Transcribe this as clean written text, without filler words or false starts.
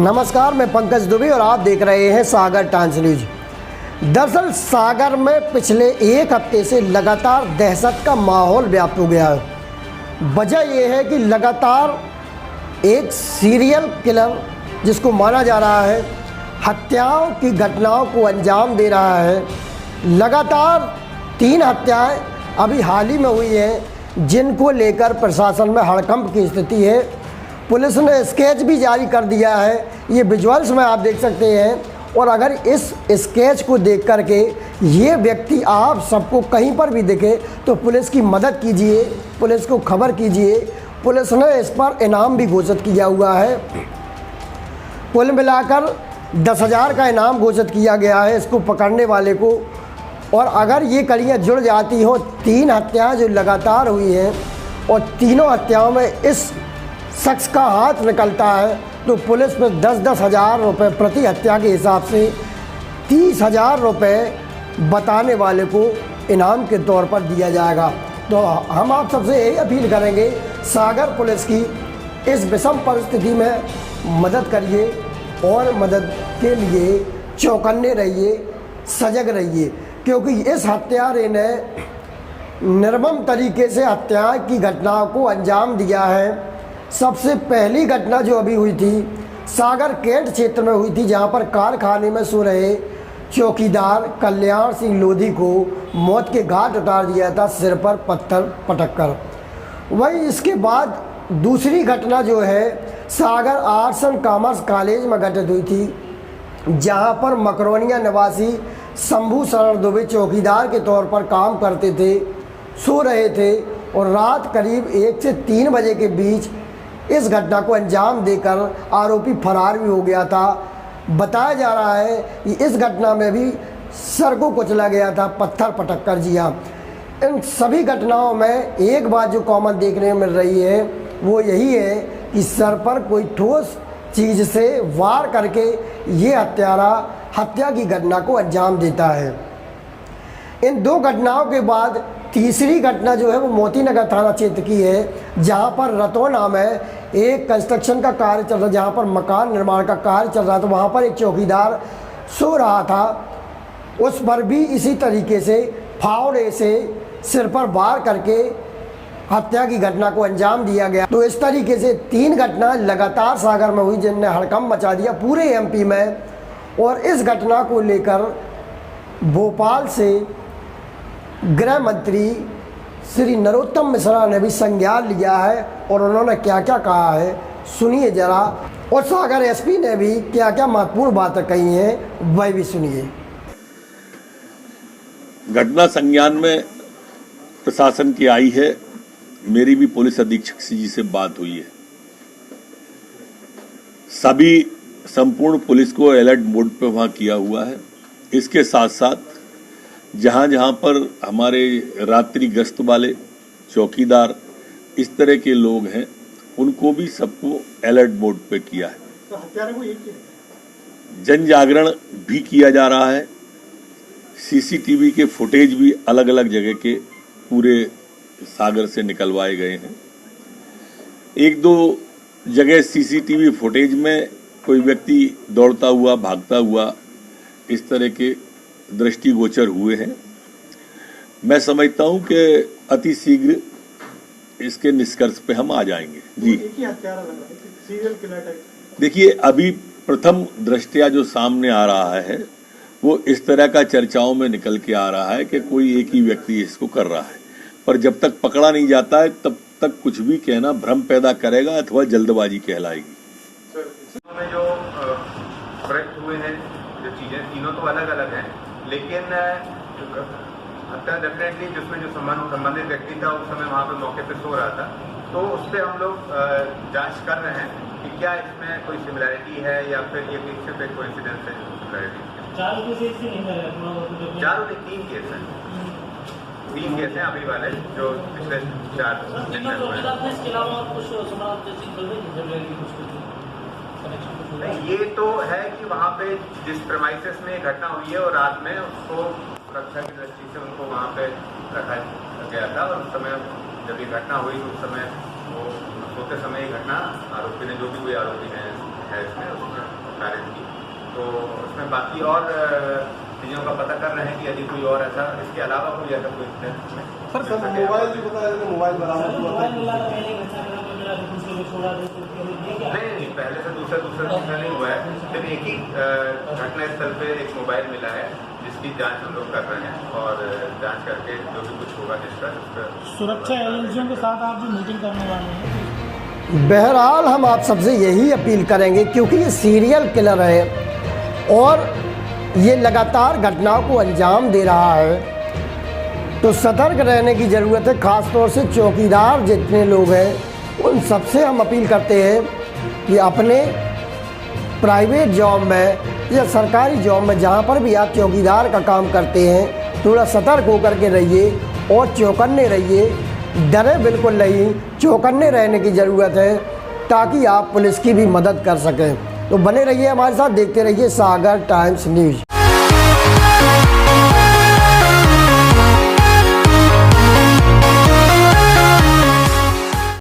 नमस्कार, मैं पंकज दुबे और आप देख रहे हैं सागर टाइम्स न्यूज। दरअसल सागर में पिछले एक हफ्ते से लगातार दहशत का माहौल व्याप्त हो गया है। वजह यह है कि लगातार एक सीरियल किलर, जिसको माना जा रहा है हत्याओं की घटनाओं को अंजाम दे रहा है। लगातार 3 हत्याएं अभी हाल ही में हुई हैं, जिनको लेकर प्रशासन में हड़कंप की स्थिति है। पुलिस ने स्केच भी जारी कर दिया है, ये विजुअल्स में आप देख सकते हैं। और अगर इस स्केच को देख कर के ये व्यक्ति आप सबको कहीं पर भी दिखे तो पुलिस की मदद कीजिए, पुलिस को खबर कीजिए। पुलिस ने इस पर इनाम भी घोषित किया हुआ है। कुल मिलाकर 10,000 का इनाम घोषित किया गया है इसको पकड़ने वाले को। और अगर ये कड़ियाँ जुड़ जाती हों, 3 हत्याएँ जो लगातार हुई हैं और तीनों हत्याओं में इस शख्स का हाथ निकलता है, तो पुलिस पर 10-10 हज़ार रुपये प्रति हत्या के हिसाब से 30,000 रुपये बताने वाले को इनाम के तौर पर दिया जाएगा। तो हम आप सबसे यही अपील करेंगे, सागर पुलिस की इस विषम परिस्थिति में मदद करिए और मदद के लिए चौकन्ने रहिए, सजग रहिए, क्योंकि इस हत्यारे ने निर्मम तरीके से हत्या की घटनाओं को अंजाम दिया है। सबसे पहली घटना जो अभी हुई थी सागर कैंट क्षेत्र में हुई थी, जहां पर कारखाने में सो रहे चौकीदार कल्याण सिंह लोधी को मौत के घाट उतार दिया था, सिर पर पत्थर पटक कर। वहीं इसके बाद दूसरी घटना जो है सागर आर्ट्स एंड कॉमर्स कॉलेज में घटित हुई थी, जहां पर मकरोनिया निवासी शंभू शरण दुबे चौकीदार के तौर पर काम करते थे, सो रहे थे और रात करीब 1 से 3 बजे के बीच इस घटना को अंजाम देकर आरोपी फरार भी हो गया था। बताया जा रहा है कि इस घटना में भी सर को कुचला गया था पत्थर पटक कर। जी हाँ, इन सभी घटनाओं में एक बात जो कॉमन देखने में मिल रही है वो यही है कि सर पर कोई ठोस चीज़ से वार करके ये हत्यारा हत्या की घटना को अंजाम देता है। इन 2 घटनाओं के बाद तीसरी घटना जो है वो मोती नगर थाना क्षेत्र की है, जहां पर रतौ नाम है, एक कंस्ट्रक्शन का कार्य चल रहा है, जहां पर मकान निर्माण का कार्य चल रहा था। वहां पर एक चौकीदार सो रहा था, उस पर भी इसी तरीके से फावड़े से सिर पर वार करके हत्या की घटना को अंजाम दिया गया। तो इस तरीके से 3 घटना लगातार सागर में हुई, जिनने हड़कंप मचा दिया पूरे एमपी में। और इस घटना को लेकर भोपाल से गृह मंत्री श्री नरोत्तम मिश्रा ने भी संज्ञान लिया है और उन्होंने क्या क्या कहा है सुनिए जरा। और सागर एसपी ने भी क्या क्या महत्वपूर्ण बातें कही हैं वह भी सुनिए। घटना संज्ञान में प्रशासन की आई है, मेरी भी पुलिस अधीक्षक जी से बात हुई है। सभी संपूर्ण पुलिस को अलर्ट मोड पे वहां किया हुआ है। इसके साथ साथ जहां जहां पर हमारे रात्रि गश्त वाले चौकीदार इस तरह के लोग हैं, उनको भी सबको अलर्ट मोड पे किया है। तो हत्यारे को जन जागरण भी किया जा रहा है। सीसीटीवी के फुटेज भी अलग अलग जगह के पूरे सागर से निकलवाए गए हैं। 1-2 जगह सीसीटीवी फुटेज में कोई व्यक्ति दौड़ता हुआ, भागता हुआ इस तरह के दृष्टिगोचर हुए हैं। मैं समझता हूं कि अति शीघ्र इसके निष्कर्ष पे हम आ जाएंगे। जी, एक ही हत्यारा लग रहा है, सीरियल किलर टाइप। देखिए, अभी प्रथम दृष्टया जो सामने आ रहा है वो इस तरह का चर्चाओं में निकल के आ रहा है कि कोई एक ही व्यक्ति इसको कर रहा है, पर जब तक पकड़ा नहीं जाता है तब तक कुछ भी कहना भ्रम पैदा करेगा अथवा जल्दबाजी कहलाएगी। में जो प्रयुक्त हुए हैं जो चीजें तीनों तो अलग अलग हैं, लेकिन हत्या डेफिनेटली जिसमें जो संबंधित व्यक्ति था उस समय वहाँ पे मौके पे सो रहा था, तो उस पर हम लोग जांच कर रहे हैं कि क्या इसमें कोई सिमिलैरिटी है या फिर ये सिर्फ एक कोइंसिडेंस है। सिमिलैरिटी 3 केस हैं, 3 केस हैं अभी वाले जो पिछले 4 दिन में हुए हैं। ये तो है कि वहाँ पे जिस प्रेमाइसेस में घटना हुई है और रात में उसको सुरक्षा की दृष्टि से उनको वहाँ पे रखा गया था, और उस समय जब ये घटना हुई उस समय वो सोते समय ये घटना आरोपी ने, जो भी कोई आरोपी है इसमें, उसने कारित की। तो उसमें बाकी और चीज़ों का पता कर रहे हैं कि यदि कोई और ऐसा, इसके अलावा कोई ऐसा कोई सर मोबाइल भी बताया, मोबाइल बरामद हुआ था। नहीं, पहले से दूसरा नहीं हुआ है। सिर्फ एक ही घटना स्थल पे एक मोबाइल मिला है, जिसकी जांच हम लोग कर रहे हैं और जांच करके जो भी कुछ होगा निष्कर्ष। सुरक्षा एजेंसियों के साथ आप जो मीटिंग करने वाले हैं, बहरहाल हम आप सबसे यही अपील करेंगे, क्योंकि ये सीरियल किलर है और ये लगातार घटनाओं को अंजाम दे रहा है, तो सतर्क रहने की ज़रूरत है। ख़ास तौर से चौकीदार जितने लोग हैं उन सबसे हम अपील करते हैं कि अपने प्राइवेट जॉब में या सरकारी जॉब में जहाँ पर भी आप चौकीदार का काम करते हैं, थोड़ा सतर्क होकर के रहिए और चौकन्ने रहिए। डरे बिल्कुल नहीं, चौकन्ने रहने की ज़रूरत है ताकि आप पुलिस की भी मदद कर सकें। तो बने रहिए हमारे साथ, देखते रहिए सागर टाइम्स न्यूज़।